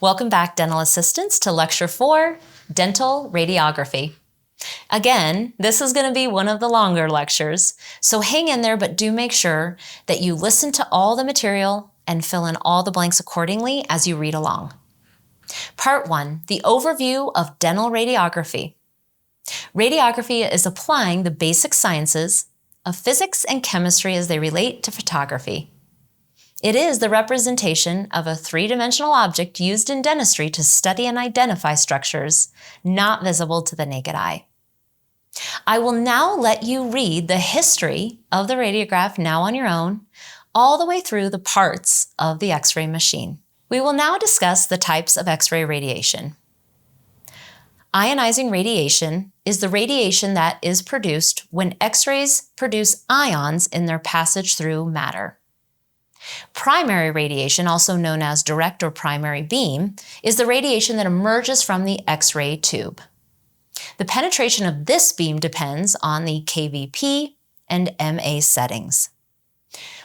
Welcome back, dental assistants, to Lecture 4, Dental Radiography. Again, this is going to be one of the longer lectures, so hang in there, but do make sure that you listen to all the material and fill in all the blanks accordingly as you read along. Part 1, the overview of dental radiography. Radiography is applying the basic sciences of physics and chemistry as they relate to photography. It is the representation of a three-dimensional object used in dentistry to study and identify structures not visible to the naked eye. I will now let you read the history of the radiograph now on your own, all the way through the parts of the X-ray machine. We will now discuss the types of X-ray radiation. Ionizing radiation is the radiation that is produced when X-rays produce ions in their passage through matter. Primary radiation, also known as direct or primary beam, is the radiation that emerges from the X-ray tube. The penetration of this beam depends on the kVp and Ma settings.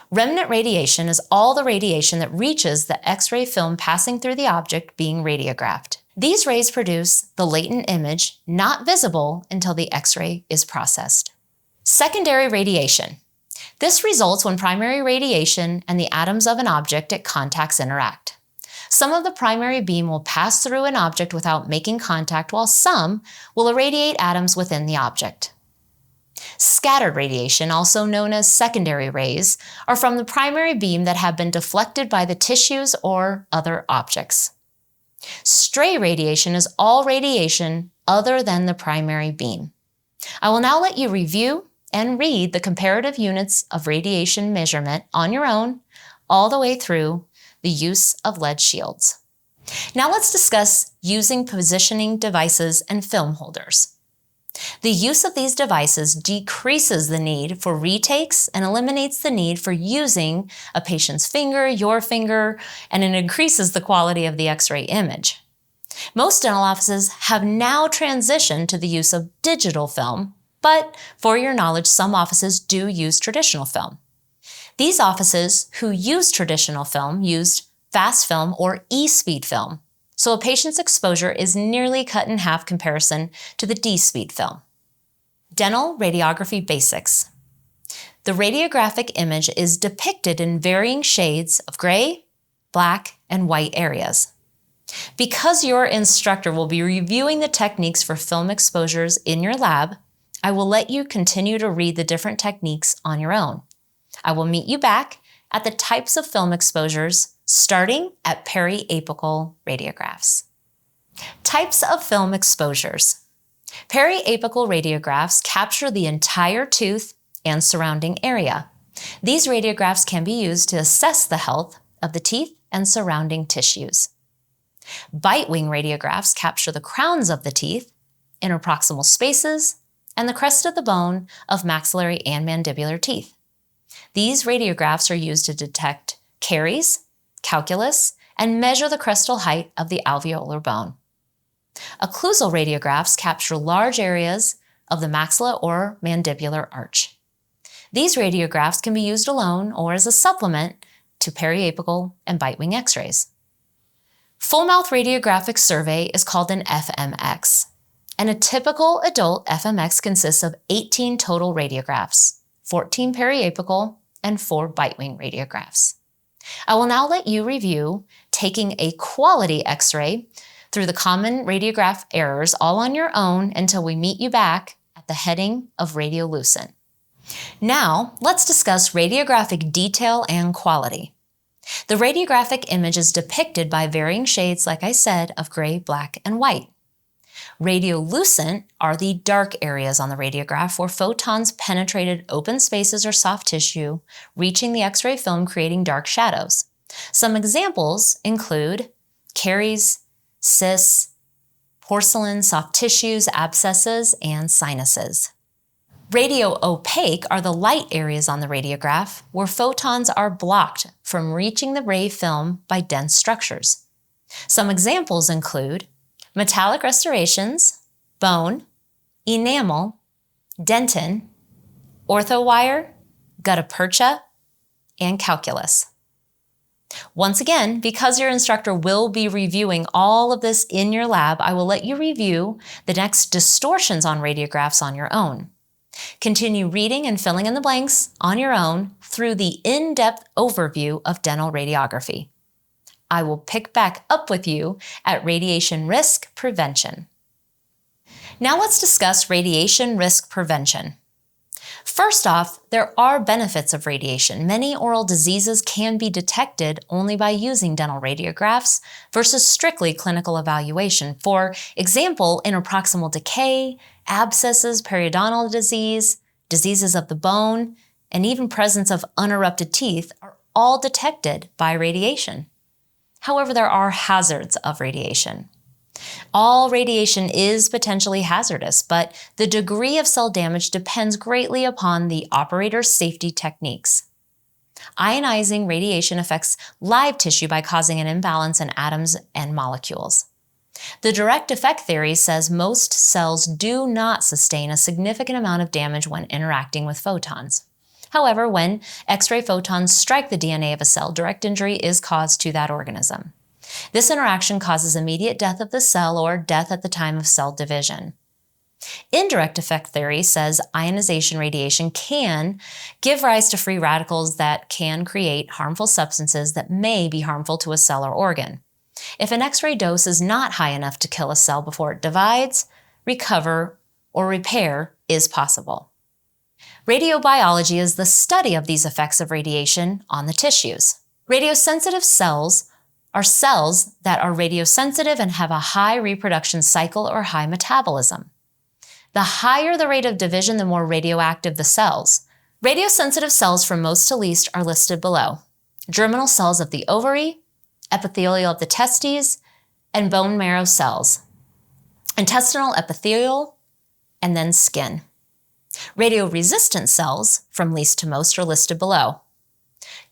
Remnant radiation is all the radiation that reaches the X-ray film passing through the object being radiographed. These rays produce the latent image not visible until the X-ray is processed. Secondary radiation. This results when primary radiation and the atoms of an object at contacts interact. Some of the primary beam will pass through an object without making contact, while some will irradiate atoms within the object. Scattered radiation, also known as secondary rays, are from the primary beam that have been deflected by the tissues or other objects. Stray radiation is all radiation other than the primary beam. I will now let you review and read the comparative units of radiation measurement on your own, all the way through the use of lead shields. Now let's discuss using positioning devices and film holders. The use of these devices decreases the need for retakes and eliminates the need for using a patient's finger, your finger, and it increases the quality of the X-ray image. Most dental offices have now transitioned to the use of digital film, but for your knowledge, some offices do use traditional film. These offices who use traditional film used fast film or E-speed film, so a patient's exposure is nearly cut in half comparison to the D-speed film. Dental radiography basics. The radiographic image is depicted in varying shades of gray, black, and white areas. Because your instructor will be reviewing the techniques for film exposures in your lab, I will let you continue to read the different techniques on your own. I will meet you back at the types of film exposures, starting at periapical radiographs. Types of film exposures. Periapical radiographs capture the entire tooth and surrounding area. These radiographs can be used to assess the health of the teeth and surrounding tissues. Bite wing radiographs capture the crowns of the teeth, interproximal spaces, and the crest of the bone of maxillary and mandibular teeth. These radiographs are used to detect caries, calculus, and measure the crestal height of the alveolar bone. Occlusal radiographs capture large areas of the maxilla or mandibular arch. These radiographs can be used alone or as a supplement to periapical and bite wing X-rays. Full mouth radiographic survey is called an FMX. And a typical adult FMX consists of 18 total radiographs, 14 periapical, and 4 bite wing radiographs. I will now let you review taking a quality X-ray through the common radiograph errors all on your own until we meet you back at the heading of radiolucent. Now, let's discuss radiographic detail and quality. The radiographic image is depicted by varying shades, like I said, of gray, black, and white. Radiolucent are the dark areas on the radiograph where photons penetrated open spaces or soft tissue, reaching the X-ray film, creating dark shadows. Some examples include caries, cysts, porcelain, soft tissues, abscesses, and sinuses. Radioopaque are the light areas on the radiograph where photons are blocked from reaching the ray film by dense structures. Some examples include metallic restorations, bone, enamel, dentin, orthowire, gutta percha, and calculus. Once again, because your instructor will be reviewing all of this in your lab, I will let you review the next distortions on radiographs on your own. Continue reading and filling in the blanks on your own through the in-depth overview of dental radiography. I will pick back up with you at radiation risk prevention. Now let's discuss radiation risk prevention. First off, there are benefits of radiation. Many oral diseases can be detected only by using dental radiographs versus strictly clinical evaluation. For example, interproximal decay, abscesses, periodontal disease, diseases of the bone, and even presence of unerupted teeth are all detected by radiation. However, there are hazards of radiation. All radiation is potentially hazardous, but the degree of cell damage depends greatly upon the operator's safety techniques. Ionizing radiation affects live tissue by causing an imbalance in atoms and molecules. The direct effect theory says most cells do not sustain a significant amount of damage when interacting with photons. However, when X-ray photons strike the DNA of a cell, direct injury is caused to that organism. This interaction causes immediate death of the cell or death at the time of cell division. Indirect effect theory says ionization radiation can give rise to free radicals that can create harmful substances that may be harmful to a cell or organ. If an X-ray dose is not high enough to kill a cell before it divides, recover, or repair is possible. Radiobiology is the study of these effects of radiation on the tissues. Radiosensitive cells are cells that are radiosensitive and have a high reproduction cycle or high metabolism. The higher the rate of division, the more radioactive the cells. Radiosensitive cells from most to least are listed below: germinal cells of the ovary, epithelial of the testes, and bone marrow cells, intestinal epithelial, and then skin. Radioresistant cells from least to most are listed below: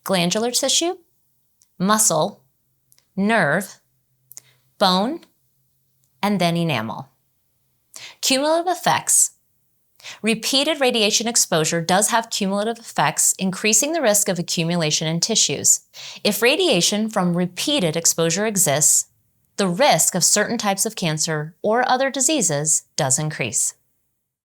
glandular tissue, muscle, nerve, bone, and then enamel. Cumulative effects. Repeated radiation exposure does have cumulative effects, increasing the risk of accumulation in tissues. If radiation from repeated exposure exists, the risk of certain types of cancer or other diseases does increase.